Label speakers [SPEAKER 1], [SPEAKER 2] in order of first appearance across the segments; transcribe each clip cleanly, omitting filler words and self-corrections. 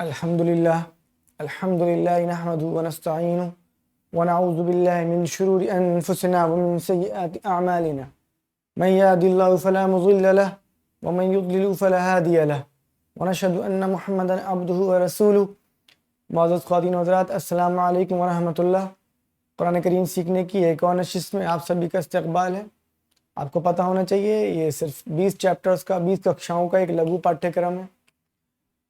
[SPEAKER 1] الحمد للہ نحمده ونستعینه ونعوذ باللہ من شرور انفسنا ومن سیئات اعمالنا من يهد الله فلا مضل له ومن يضلل فلا هادي له ونشهد ان محمدا عبده ورسوله. معزز خواتین و حضرات، السلام علیکم ورحمۃ اللہ. قرآن کریم سیکھنے کی ایک اور نشست میں آپ سبھی کا استقبال ہے. آپ کو پتہ ہونا چاہیے یہ صرف 20 چیپٹرز کا 20 ککشاؤں کا ایک لگو پاٹھیہ کرم ہے،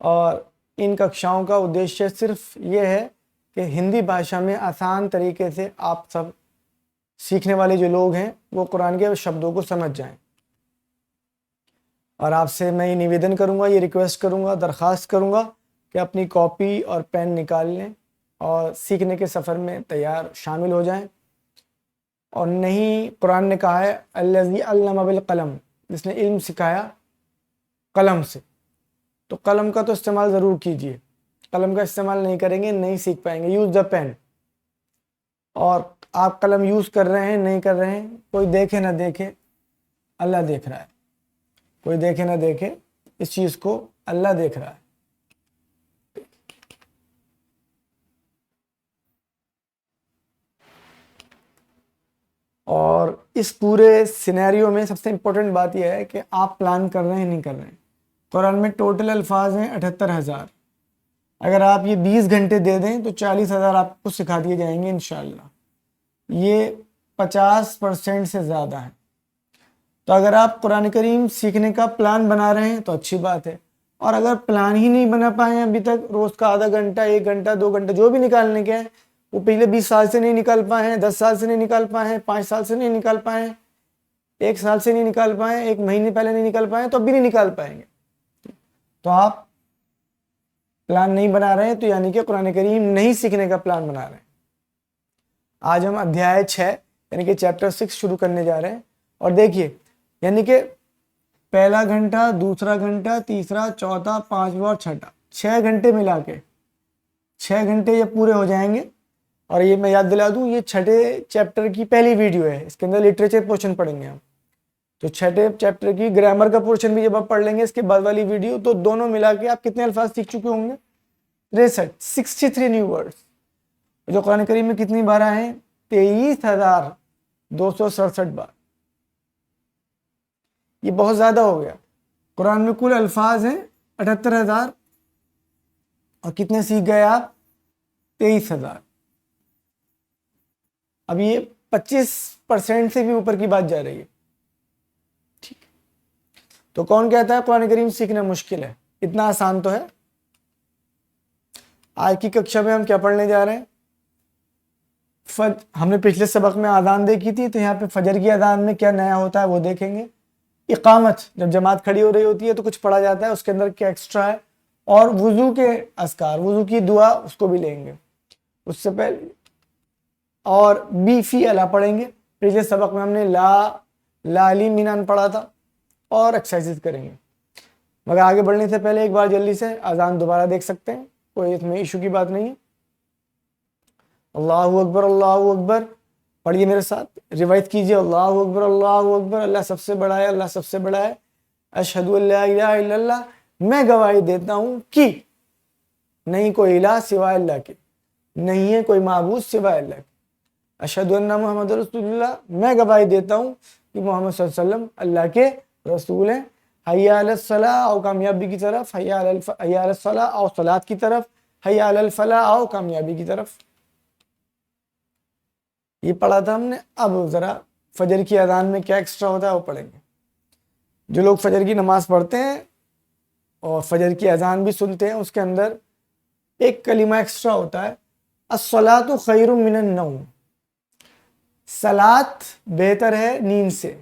[SPEAKER 1] اور ان ککشاؤں کا ادیشیہ صرف یہ ہے کہ ہندی بھاشا میں آسان طریقے سے آپ سب سیکھنے والے جو لوگ ہیں وہ قرآن کے شبدوں کو سمجھ جائیں. اور آپ سے میں یہ نویدن کروں گا، یہ ریکویسٹ کروں گا، درخواست کروں گا کہ اپنی کاپی اور پین نکال لیں اور سیکھنے کے سفر میں تیار شامل ہو جائیں. اور نہیں، قرآن نے کہا ہے الذی علم بالقلم، جس نے علم سکھایا قلم سے، تو قلم کا تو استعمال ضرور کیجئے. قلم کا استعمال نہیں کریں گے نہیں سیکھ پائیں گے. Use the pen. اور آپ قلم یوز کر رہے ہیں نہیں کر رہے ہیں، کوئی دیکھے نہ دیکھے اللہ دیکھ رہا ہے. کوئی دیکھے نہ دیکھے اس چیز کو اللہ دیکھ رہا ہے. اور اس پورے سینیریو میں سب سے امپورٹنٹ بات یہ ہے کہ آپ پلان کر رہے ہیں نہیں کر رہے ہیں. قرآن میں ٹوٹل الفاظ ہیں 78,000. اگر آپ یہ 20 گھنٹے دے دیں تو 40,000 آپ کو سکھا دیے جائیں گے انشاءاللہ. یہ 50% سے زیادہ ہے. تو اگر آپ قرآن کریم سیکھنے کا پلان بنا رہے ہیں تو اچھی بات ہے، اور اگر پلان ہی نہیں بنا پائے ہیں ابھی تک، روز کا آدھا گھنٹہ 1 گھنٹہ 2 گھنٹے جو بھی نکالنے کے ہیں، وہ پچھلے 20 سال سے نہیں نکال پائے ہیں، 10 سال سے نہیں نکال پائے ہیں، 5 سال سے نہیں نکال پائے ہیں، 1 سال سے نہیں نکال پائے ہیں، 1 مہینے پہلے نہیں نکال پائے ہیں، تو اب بھی نہیں نکال پائیں گے. تو آپ پلان نہیں بنا رہے ہیں، تو یعنی کہ قرآن کریم نہیں سیکھنے کا پلان بنا رہے ہیں. آج ہم ادھیائے 6 یعنی کہ چیپٹر 6 شروع کرنے جا رہے ہیں. اور دیکھیے، یعنی کہ پہلا گھنٹہ، دوسرا گھنٹہ، تیسرا، چوتھا، پانچواں اور چھٹا، 6 گھنٹے ملا کے 6 گھنٹے یہ پورے ہو جائیں گے. اور یہ میں یاد دلا دوں، یہ چھٹے چیپٹر کی پہلی ویڈیو ہے. اس کے اندر لٹریچر پورشن پڑھیں گے ہم. تو چھٹے چیپٹر کی گرامر کا پورشن بھی جب آپ پڑھ لیں گے اس کے بعد والی ویڈیو، تو دونوں ملا کے آپ کتنے الفاظ سیکھ چکے ہوں گے؟ 63 نیو ورڈز. جو قرآن کریم میں کتنی بار آئے ہیں؟ 23,267 بار. یہ بہت زیادہ ہو گیا. قرآن میں کل الفاظ ہیں 78,000، اور کتنے سیکھ گئے آپ؟ 23,000. اب یہ 25% سے بھی اوپر کی بات جا رہی ہے. ٹھیک. تو کون کہتا ہے قرآن کریم سیکھنا مشکل ہے؟ اتنا آسان تو ہے. آج کی ککشا میں ہم کیا پڑھنے جا رہے ہیں؟ ہم نے پچھلے سبق میں اذان دیکھی تھی، تو یہاں پہ فجر کی اذان میں کیا نیا ہوتا ہے وہ دیکھیں گے. اقامت، جب جماعت کھڑی ہو رہی ہوتی ہے تو کچھ پڑھا جاتا ہے، اس کے اندر کیا ایکسٹرا ہے. اور وضو کے اذکار، وضو کی دعا، اس کو بھی لیں گے. اس سے پہلے اور بی فی الا پڑھیں گے. پچھلے سبق میں ہم نے لا لی مینان پڑھا تھا، اور ایکسرسائز کریں گے. مگر آگے بڑھنے سے پہلے ایک بار جلدی سے اذان دوبارہ دیکھ سکتے ہیں، کوئی اس میں ایشو کی بات نہیں ہے. اللہ اکبر، اللہ اکبر. پڑھیے میرے ساتھ، روایت کیجیے. اللہ اکبر، اللہ اکبر. اللہ سب سے بڑا ہے، اللہ سب سے بڑا ہے. اشہد ان لا الہ الا اللہ، میں گواہی دیتا ہوں کہ نہیں کوئی الہ سوائے اللہ کے، نہیں ہے کوئی معبود سوائے اللہ کے. اشہد ان محمد رسول اللہ، میں گواہی دیتا ہوں کہ محمد صلی اللہ علیہ وسلم اللہ کے رسول ہیں. حی علی الصلاۃ، آؤ کامیابی کی طرف. حی علی الصلاۃ، آؤ صلاۃ کی طرف. حی علی الفلاح، آؤ کامیابی کی طرف. یہ پڑھا تھا ہم نے. اب ذرا فجر کی اذان میں کیا ایکسٹرا ہوتا ہے وہ پڑھیں گے. جو لوگ فجر کی نماز پڑھتے ہیں اور فجر کی اذان بھی سنتے ہیں، اس کے اندر ایک کلمہ ایکسٹرا ہوتا ہے، الصلاۃ خیر من النوم. صلاۃ بہتر ہے نیند سے.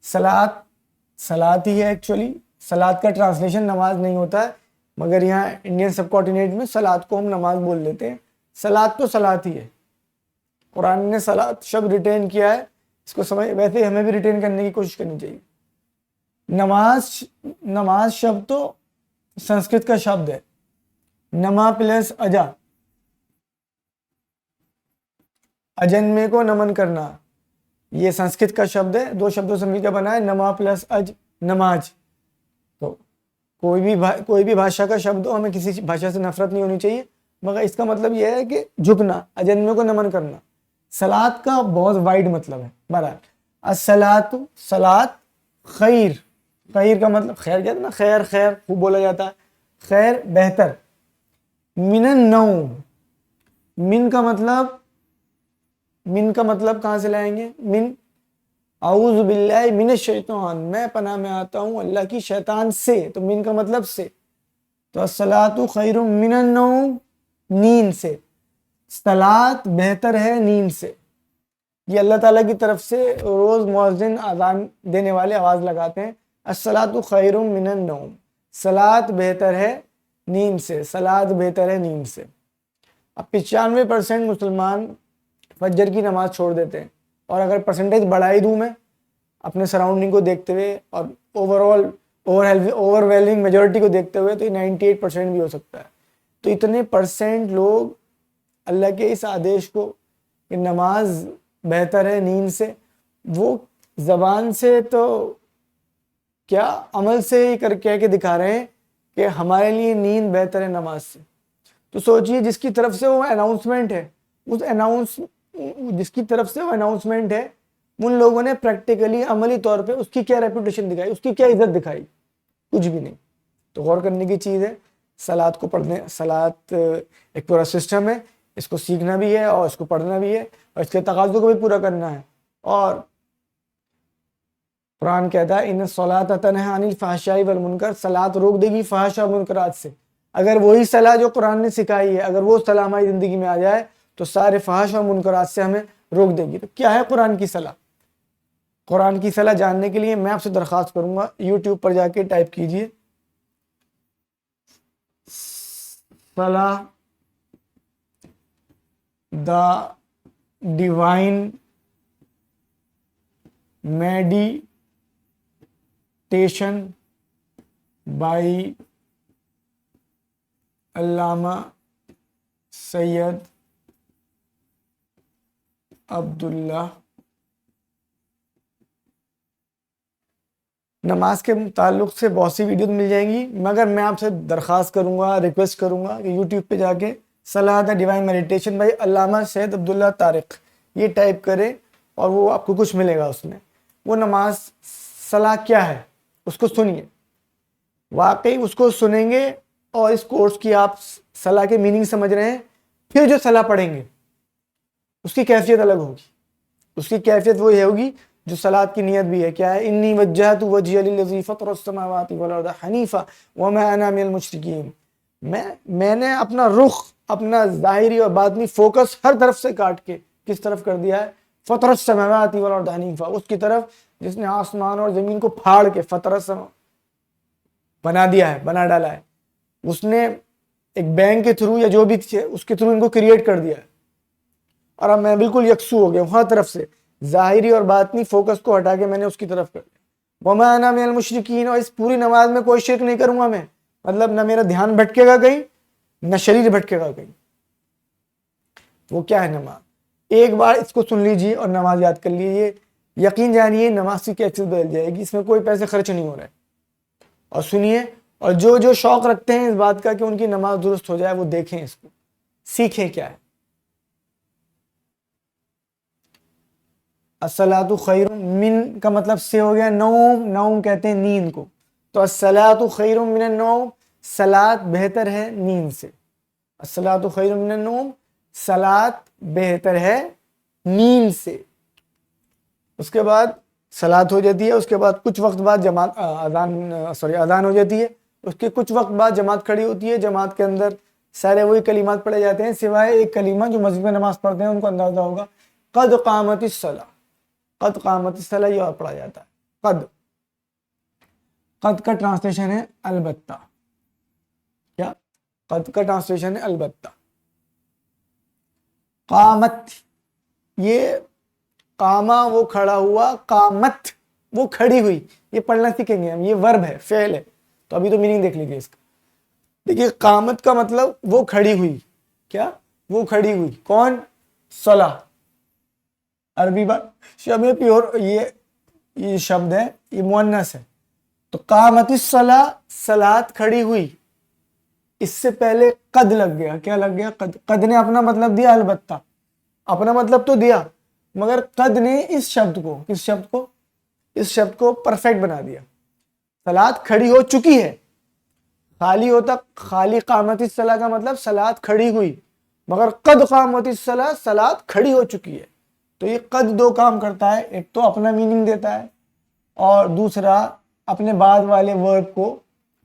[SPEAKER 1] صلاۃ ہی ہے ایکچولی. صلاۃ کا ٹرانسلیشن نماز نہیں ہوتا ہے، مگر یہاں انڈین سب کانٹیننٹ میں صلاۃ کو ہم نماز بول لیتے ہیں. صلاۃ تو صلاۃ ہی ہے. قرآن نے صلاۃ شبد ریٹین کیا ہے، اس کو سمجھ. ویسے ہمیں بھی ریٹین کرنے کی کوشش کرنی چاہیے. نماز شبد تو سنسکرت کا شبد ہے. نما پلس اجا، اجنمے کو نمن کرنا، یہ سنسکرت کا شبد ہے. 2 شبدوں سے مل کر بنا ہے نما پلس اج، نماز. تو کوئی بھی بھاشا کا شبد ہو, ہمیں کسی بھاشا سے نفرت نہیں ہونی چاہیے, مگر اس کا مطلب یہ ہے کہ جھکنا, اجنبیوں کو نمن کرنا. صلات کا بہت وائڈ مطلب ہے. بہرحال الصلاۃ, صلات, خیر, خیر کا مطلب خیر کہتے ہیں نا, خیر خیر خوب بولا جاتا ہے, خیر بہتر. من النوم, من کا مطلب کہاں سے لائیں گے؟ من اعوذ باللہ من الشیطان, میں پناہ میں آتا ہوں اللہ کی شیطان سے, تو من کا مطلب سے. تو الصلاۃ خیر من النوم, نیند سے. صلات بہتر ہے نیند سے. یہ اللہ تعالیٰ کی طرف سے روز مؤذن اذان دینے والے آواز لگاتے ہیں, الصلاۃ خیر من النوم, صلات بہتر ہے نیند سے, صلات بہتر ہے نیند سے. اب 95% مسلمان فجر کی نماز چھوڑ دیتے ہیں, اور اگر پرسنٹیج بڑھائی دوں میں اپنے سراؤنڈنگ کو دیکھتے ہوئے اور اوور ویلنگ میجورٹی کو دیکھتے ہوئے, تو یہ 98% بھی ہو سکتا ہے. تو اتنے پرسنٹ لوگ اللہ کے اس آدیش کو کہ نماز بہتر ہے نیند سے, وہ زبان سے تو کیا عمل سے ہی کہہ کے دکھا رہے ہیں کہ ہمارے لیے نیند بہتر ہے نماز سے. تو سوچئے جس کی طرف سے وہ اناؤنسمنٹ ہے, جس کی طرف سے وہ اناؤنسمنٹ ہے, ان لوگوں نے پریکٹیکلی عملی طور پہ اس کی کیا ریپوٹیشن دکھائی, اس کی کیا عزت دکھائی؟ کچھ بھی نہیں. تو غور کرنے کی چیز ہے. صلات کو پڑھنے, صلات ایک پورا سسٹم ہے, اس کو سیکھنا بھی ہے اور اس کو پڑھنا بھی ہے, اور اس کے تقاضوں کو بھی پورا کرنا ہے. اور قرآن کہتا ہے ان الصلاۃ تنہی عن الفحشاء والمنکر, صلات روک دے گی فحش اور منکرات سے. اگر وہی صلاح جو قرآن نے سکھائی ہے, اگر وہ صلاح ہماری زندگی میں آ جائے تو سارے فحش اور منکرات سے ہمیں روک دے گی. تو کیا ہے قرآن کی صلاح؟ قرآن کی صلاح جاننے کے لیے میں آپ سے درخواست کروں گا, یوٹیوب پر جا کے ٹائپ کیجئے صلاح دا ڈیوائن میڈیٹیشن بائی علامہ سید عبداللہ. نماز کے تعلق سے بہت سی ویڈیوز مل جائیں گی, مگر میں آپ سے درخواست کروں گا, ریکویسٹ کروں گا کہ یوٹیوب پہ جا کے صلاح دا ڈیوائن میڈیٹیشن بائی علامہ سید عبداللہ طارق یہ ٹائپ کرے, اور وہ آپ کو کچھ ملے گا اس میں. وہ نماز صلاح کیا ہے اس کو سنیے, واقعی اس کو سنیں گے اور اس کورس کی آپ صلاح کے میننگ سمجھ رہے ہیں, پھر جو صلاح پڑھیں گے اس کی کیفیت الگ ہوگی. اس کی کیفیت وہ یہ ہوگی جو صلات کی نیت بھی ہے. کیا ہے؟ انی وجہت وجہی للذی فطر السماوات والارض حنیفا وما انا من المشرکین, میں نے اپنا رخ, اپنا ظاہری اور باطنی فوکس ہر طرف سے کاٹ کے کس طرف کر دیا ہے؟ فطر السماوات والارض حنیفا, اس کی طرف جس نے آسمان اور زمین کو پھاڑ کے فطر السماوات بنا دیا ہے, بنا ڈالا ہے. اس نے ایک بینک کے تھرو یا جو بھی اس کے تھرو ان کو کریٹ کر دیا ہے, اور اب میں بالکل یکسو ہو گیا ہوں ہر طرف سے, ظاہری اور باطنی فوکس کو ہٹا کے میں نے اس کی طرف کر دیا. وما انا من المشرکین, اور اس پوری نماز میں کوئی شرک نہیں کروں گا میں, مطلب نہ میرا دھیان بھٹکے گا کہیں, نہ شریر بھٹکے گا کہیں. وہ کیا ہے نماز؟ ایک بار اس کو سن لیجیے اور نماز یاد کر لیجیے, یقین جانیے نماز کی کیفیت بدل جائے گی. اس میں کوئی پیسے خرچ نہیں ہو رہے. اور سنیے, اور جو شوق رکھتے ہیں اس بات کا کہ ان کی نماز درست ہو جائے, وہ دیکھیں اس کو, سیکھیں کیا ہے. الصلاۃ خیر من کا مطلب سے ہو گیا نوم, نوم کہتے ہیں نیند کو. تو الصلاۃ خیر من النوم, صلات بہتر ہے نیند سے. الصلاۃ خیر من النوم, صلات بہتر ہے نیند سے. اس کے بعد صلات ہو جاتی ہے, اس کے بعد کچھ وقت بعد اذان ہو جاتی ہے. اس کے کچھ وقت بعد جماعت کھڑی ہوتی ہے. جماعت کے اندر سارے وہی کلمات پڑھے جاتے ہیں, سوائے ایک کلمہ جو مسجد میں نماز پڑھتے ہیں ان کو اندازہ ہوگا, قد قامت الصلاۃ. قد قامت الصلاۃ یہ اور پڑھا جاتا ہے. قد کا ٹرانسلیشن ہے البتہ. کیا قد کا ٹرانسلیشن ہے البتہ. قامت, یہ قامہ وہ کھڑا ہوا, قامت وہ کھڑی ہوئی. یہ پڑھنا سیکھیں گے ہم, یہ ورب ہے, فعل ہے. تو ابھی تو میننگ دیکھ لیجیے اس کا. دیکھیے قامت کا مطلب وہ کھڑی ہوئی. کیا؟ وہ کھڑی ہوئی. کون؟ صلاح. عربی بات شب پیور, یہ شبد ہے, یہ مؤنث ہے. تو قامت الصلاۃ صلاۃ کھڑی ہوئی، اس سے پہلے قد لگ گیا. کیا لگ گیا؟ قد. قد نے اپنا مطلب دیا، البتہ اپنا مطلب تو دیا، مگر قد نے اس شبد کو، کس شبد کو؟ اس شبد کو پرفیکٹ بنا دیا. صلاۃ کھڑی ہو چکی ہے، خالی ہوتا خالی قامت الصلاۃ کا مطلب صلاۃ کھڑی ہوئی، مگر قد قامت الصلاۃ صلاۃ کھڑی ہو چکی ہے. تو یہ قد دو کام کرتا ہے، ایک تو اپنا میننگ دیتا ہے اور دوسرا اپنے بعد والے ورب کو،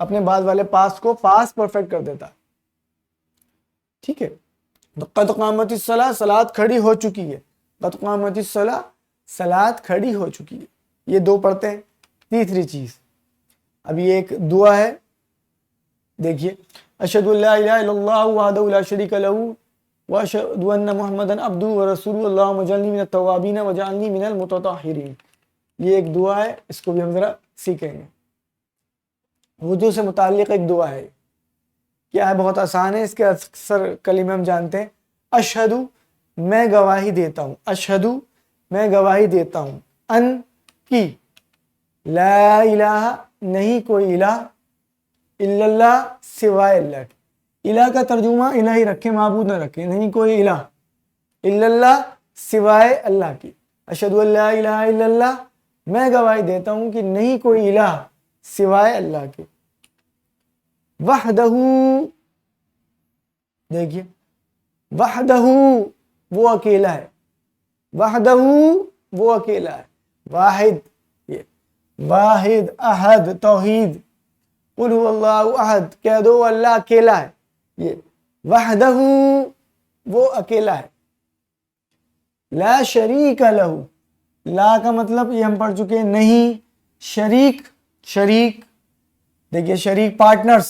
[SPEAKER 1] اپنے بعد والے پاس کو پاس پرفیکٹ کر دیتا ہے. ٹھیک ہے، تو قد قامت الصلاۃ صلاۃ کھڑی ہو چکی ہے، قد قامت الصلاۃ صلاۃ کھڑی ہو چکی ہے. یہ دو پڑھتے ہیں. تیسری چیز، اب یہ ایک دعا ہے، دیکھیے، اشہد ان لا الہ الا اللہ وحدہ لا شریک لہ واشہد ان محمدا عبدہ ورسولہ اللہم اجعلنی من التوابین واجعلنی من المتطہرین. یہ ایک دعا ہے، اس کو بھی ہم ذرا سیکھیں گے. وضو سے متعلق ایک دعا ہے. کیا ہے؟ بہت آسان ہے، اس کے اکثر کلمے ہم جانتے ہیں. اشہد، میں گواہی دیتا ہوں، اشہد میں گواہی دیتا ہوں، ان کی، لا الہ نہیں کوئی الہ، الا اللہ سوائے اللہ کے. الہ کا ترجمہ الہی رکھیں، معبود نہ رکھیں، نہیں کوئی الہ، الا اللہ سوائے اللہ کی. اشہد ان لا الہ الا اللہ، میں گواہی دیتا ہوں کہ نہیں کوئی الہ سوائے اللہ کے. وحدہ، دیکھیے، وحدہ وہ اکیلا ہے، وحدہ وہ اکیلا ہے. واحد، یہ واحد، احد توحید، قل هو اللہ احد، کہہ دو اللہ اکیلا ہے. یہ وحدہ وہ اکیلا ہے. لا شریک لہ، لا کا مطلب یہ ہم پڑھ چکے ہیں نہیں. شریک، شریک، دیکھیے شریک پارٹنرز،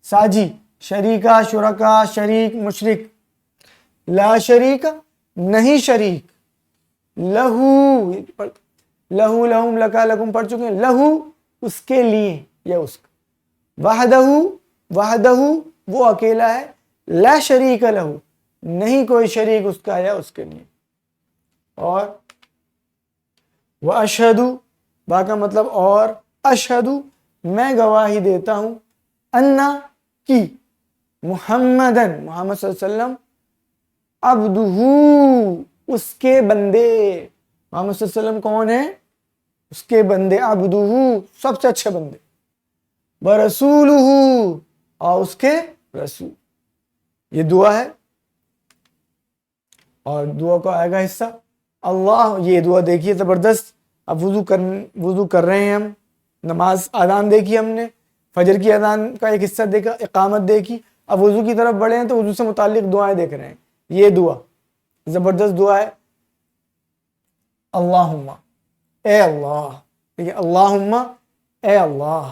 [SPEAKER 1] ساجی، شریکہ شرکا، شریک مشرک. لا شریک نہیں شریک، لہو، لہو لہم لکا لکم پڑھ چکے ہیں، لہو اس کے لیے یا اس کا. وحدہ، وحدہ وہ اکیلا ہے، لا شریک لہو نہیں کوئی شریک اس کا یا اس کے لیے. اور واشہد، با کا مطلب اور، اشہد میں گواہی دیتا ہوں، انا کی، محمدن محمد صلی اللہ علیہ وسلم، عبدہ اس کے بندے. محمد صلی اللہ علیہ وسلم کون ہے؟ اس کے بندے. عبدہ سب سے اچھے بندے. ورسولہ اور اس کے رسول. یہ دعا ہے. اور دعا کا آئے گا حصہ اللہ. یہ دعا دیکھیے زبردست. اب وضو کر رہے ہیں ہم، نماز اذان دیکھی ہم نے، فجر کی اذان کا ایک حصہ دیکھا، اقامت دیکھی. اب وضو کی طرف بڑھے ہیں تو وضو سے متعلق دعائیں دیکھ رہے ہیں. یہ دعا زبردست دعا ہے. اللہم، اے اللہ. دیکھیے اللہم اے اللہ،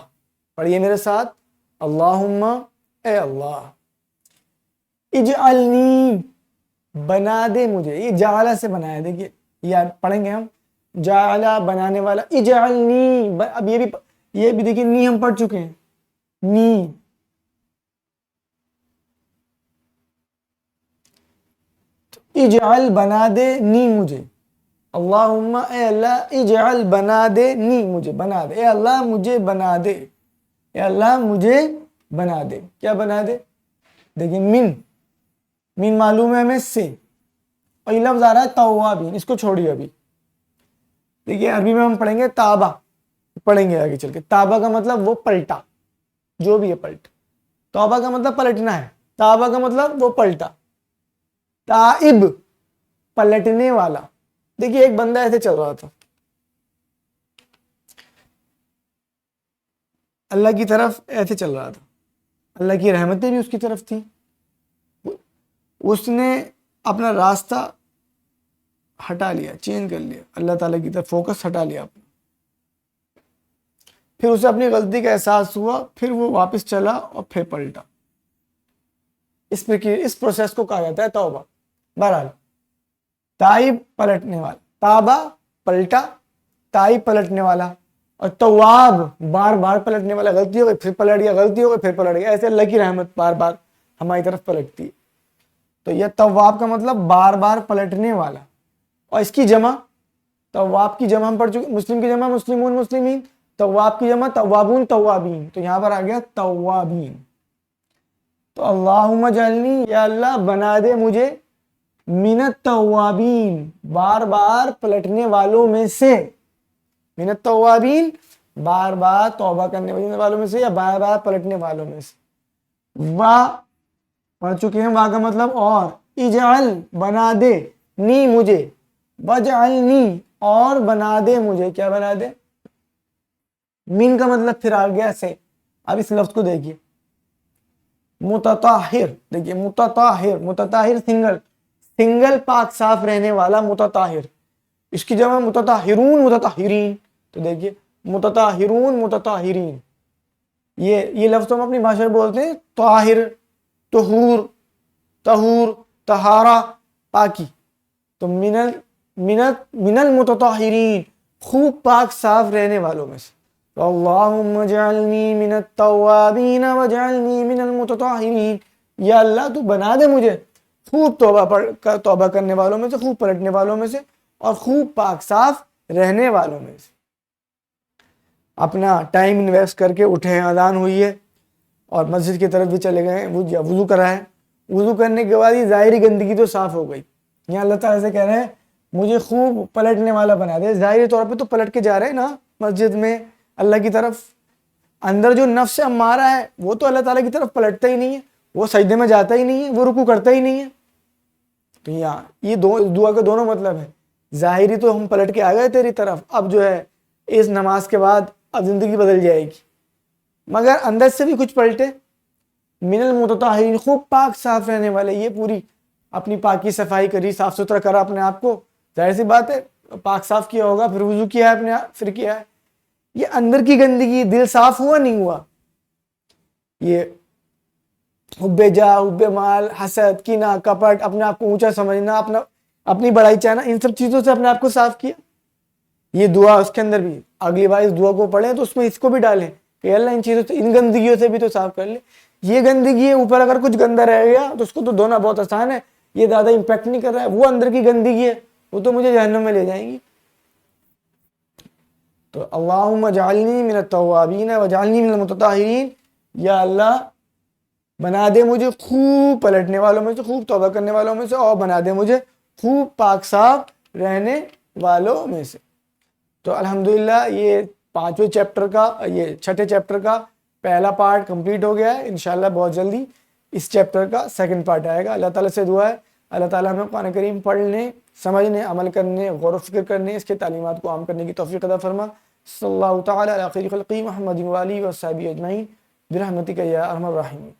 [SPEAKER 1] پڑھیے میرے ساتھ، اللہم اے اللہ. اجعلنی بنا دے مجھے. یہ جعلہ سے بنایا، دیکھیے یہ پڑھیں گے ہم، جعلہ بنانے والا. اجعلنی، اب یہ بھی دیکھیے نی ہم پڑھ چکے ہیں، نی. اجعل بنا دے نی مجھے. اللہم اے اللہ، اجعل بنا دے نی مجھے، بنا دے. اے اللہ مجھے بنا دے، اے اللہ مجھے بنا دے. کیا بنا دے؟ دیکھیں من معلوم ہے ہمیں سے، اور یہ لفظ آ رہا ہے توابین. اس کو چھوڑیے ابھی. دیکھیے عربی میں ہم پڑھیں گے تابہ، پڑھیں گے آگے چل کے. تابہ کا مطلب وہ پلٹا، جو بھی ہے پلٹ. توبہ کا مطلب پلٹنا ہے، تابہ کا مطلب وہ پلٹا. تائب پلٹنے والا. دیکھیے ایک بندہ ایسے چل رہا تھا اللہ کی طرف، ایسے چل رہا تھا، اللہ کی رحمتیں بھی اس کی طرف تھی. اس نے اپنا راستہ ہٹا لیا، چینج کر لیا، اللہ تعالیٰ کی طرف فوکس ہٹا لیا اپنا. پھر اسے اپنی غلطی کا احساس ہوا، پھر وہ واپس چلا اور پھر پلٹا. اس پروسیس کو کہا جاتا ہے توبہ. بہرحال تائب پلٹنے والا، تابہ پلٹا، تائب پلٹنے والا، اور تواب بار بار پلٹنے والا. غلطی ہو گئی پھر پلٹ گیا، غلطی ہو گئی پھر پلٹ گیا. ایسے اللہ کی رحمت بار بار ہماری طرف پلٹتی ہے. تو یہ تواب کا مطلب بار بار پلٹنے والا. اور اس کی جمع، تواب کی جمع ہم پڑھ چکے، مسلم کی جمع مسلمون مسلمین، تواب کی جمع توابون توابین، تو یہاں پر آ گیا توابین. تو اللہم اجعلنی، یا اللہ بنا دے مجھے، من التوابین بار بار پلٹنے والوں میں سے، من التوابین بار بار توبہ کرنے والوں میں سے یا بار بار پلٹنے والوں میں سے. وا پڑھ چکے ہیں، وا کا مطلب اور، اجعل بنا دے، نی مجھے، وجعلنی اور بنا دے مجھے، کیا بنا دے؟ من کا مطلب پھر آ گیا سے. اب اس لفظ کو دیکھیے، متطہر، دیکھیے متطہر، متطہر سنگل پاک صاف رہنے والا متطہر. اس کی جمع متطہرون متطہرین. تو دیکھیے متطہرون متطہرین، یہ لفظ ہم اپنی بھاشا میں بولتے ہیں طاہر، طہور، طہور، طہارہ، پاکی. تو من المتطہرین خوب پاک صاف رہنے والوں میں سے. اللہم اجعلنی من التوابین واجعلنی من المتطہرین، یا اللہ تو بنا دے مجھے خوب توبہ کرنے والوں میں سے، خوب پلٹنے والوں میں سے، اور خوب پاک صاف رہنے والوں میں سے. اپنا ٹائم انویسٹ کر کے اٹھے ہیں، اذان ہوئی ہے اور مسجد کی طرف بھی چلے گئے ہیں، وضو کرا ہے. وضو کرنے کے بعد یہ ظاہری گندگی تو صاف ہو گئی. یہاں اللہ تعالیٰ سے کہہ رہے ہیں مجھے خوب پلٹنے والا بنا دے. ظاہری طور پہ تو پلٹ کے جا رہے ہیں نا مسجد میں اللہ کی طرف، اندر جو نفس امارہ ہے وہ تو اللہ تعالیٰ کی طرف پلٹتا ہی نہیں ہے، وہ سجدے میں جاتا ہی نہیں ہے، وہ رکوع کرتا ہی نہیں ہے. تو یہاں یہ دعا کے دونوں مطلب ہے. ظاہری تو ہم پلٹ کے آ گئے تیری طرف، اب جو ہے اس نماز کے بعد اب زندگی بدل جائے گی، مگر اندر سے بھی کچھ پلٹے. من المتطہرین خوب پاک صاف رہنے والے، یہ پوری اپنی پاکی صفائی کری، صاف ستھرا کرا اپنے آپ کو. ظاہر سی بات ہے پاک صاف کیا ہوگا، پھر وضو کیا ہے اپنے پھر کیا ہے. یہ اندر کی گندگی، دل صاف ہوا نہیں ہوا، یہ حب جاہ، حب مال، حسد، کینہ، کپٹ، اپنے آپ کو اونچا سمجھنا، اپنی بڑائی چاہنا، ان سب چیزوں سے اپنے آپ کو صاف کیا. یہ دعا اس کے اندر بھی، اگلی بار اس دعا کو پڑھیں تو اس میں اس کو بھی ڈالیں کہ اللہ ان چیزوں سے، ان گندگیوں سے بھی تو صاف کر لے. یہ گندگی ہے، اوپر اگر کچھ گندا رہ گیا تو اس کو تو دھونا بہت آسان ہے، یہ زیادہ امپیکٹ نہیں کر رہا ہے. وہ اندر کی گندگی ہے، وہ تو مجھے جہنم میں لے جائیں گی. تو اللہم اجعلنی من التوابین واجعلنی من المتطہرین، یا اللہ بنا دے مجھے خوب پلٹنے والوں میں سے، خوب توبہ کرنے والوں میں سے، اور بنا دے مجھے خوب پاک صاف رہنے والوں میں سے. تو الحمدللہ یہ 5ویں چیپٹر کا، یہ 6ٹھے چیپٹر کا پہلا پارٹ کمپلیٹ ہو گیا ہے. انشاءاللہ بہت جلدی اس چیپٹر کا سیکنڈ پارٹ آئے گا. اللہ تعالیٰ سے دعا ہے اللہ تعالیٰ ہمیں قرآن کریم پڑھنے، سمجھنے، عمل کرنے، غور و فکر کرنے، اس کے تعلیمات کو عام کرنے کی توفیق عطا فرما. صلی اللہ تعالیٰ علی خیر خلقہ محمد و آلہ و صحبہ اجمعین برحمتک یا ارحم الراحمین.